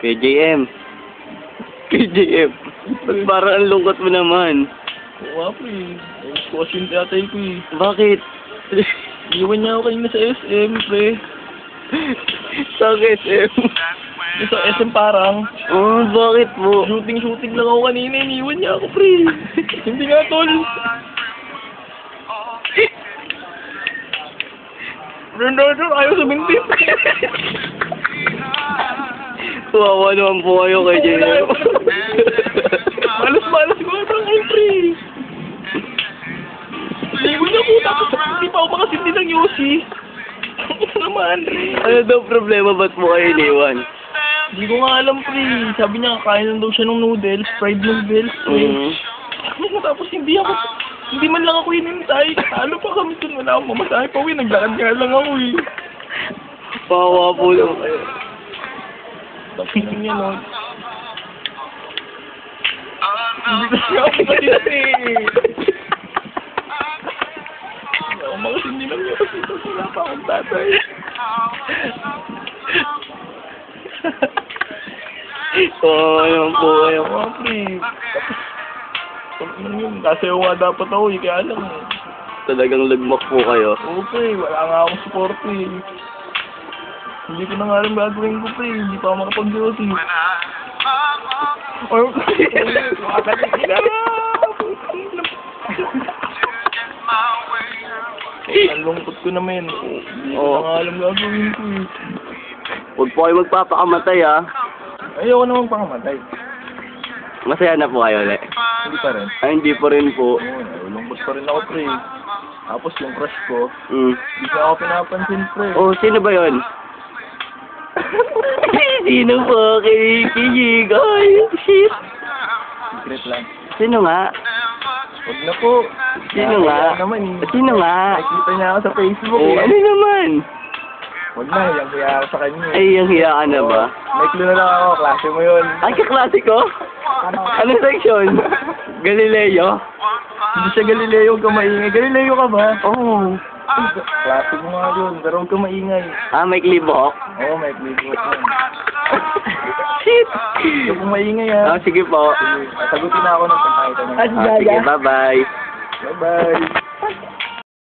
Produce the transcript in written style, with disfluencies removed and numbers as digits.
KJM. KJM. Ba't parang ang lungkot mo naman? Oo nga, pre. Ay, squash yung tatay ko eh. Bakit? Iwan niya ako kanina sa SM, pre. Sa SM. Sa SM parang. Oh, bakit po? Shooting lang ako kanina. Iniwan niya ako, pre. Hindi nga, tol. Ronaldo, ayaw sa bintip. Wawa naman po kayo kay JM. Malas ko nga kayo, pre. Liwan niya po, tapos hindi pa ako makasindi ng Yossi. Ito naman, pre. Ano daw problema, ba't mo kayo iniwan? Hindi ko nga alam, pre. Sabi niya, kakain lang daw siya ng noodles, fried noodles, pre. Tapos hindi man lang ako inintay. Talo pa kami dun, wala akong mamasahe pa, uwi. Naglakad nga lang ako, eh. Wawa po naman kayo. Tapos niya, no. Hindi kasi ako makasindi, eh. Hindi ako makasindi lang niya kasi wala pa akong tatay. Wawa naman po kayo. Oo, pre. Kasi nga dapat ako, eh. Kaya lang, eh. Talagang lagmak po kayo. Oo, pre. Wala nga akong support, eh. Hindi ko na nga alam gagawin ko, pre. Hindi pa ako makapag-duty. Or, makakalit sila. Ang lungkot ko naman. Hindi ko na nga alam gagawin ko, eh. Huwag po kayo magpapakamatay, ah. Ayoko naman pakamatay. Masaya na po kayo ulit. Hindi pa rin. Ay, hindi po rin po. Oo, lungkot pa rin ako, pre. Tapos yung crush ko, Mm. hindi na ako pinapansin, pre. Oh, sino ba yun? Sino po? Kikinig. Ay, shit. Secret lang. Sino nga? Huwag na po. Sino nga? Kaya naman, eh. Sino nga? Nakikita niya ako sa Facebook, Oh, eh. ano naman? Huwag na, yung hiya ako sa kanya, eh. Ay, yung hiya ka na ba? May clue na lang ako, klase mo yun. Ay, kaklase ko? Ano section? Galileo? Hindi siya Galileo, huwag ka maingay. Galileo ka ba? Oh. Klase mo nga yun, pero huwag ka maingay. Ah, may klibok? Oo, may clue yun. Shit. Huwag kang maingay, ha. Ah, sige po. Sige, sagutin na ako ng pagkakita niya. Ah, sige, bye-bye. Bye-bye.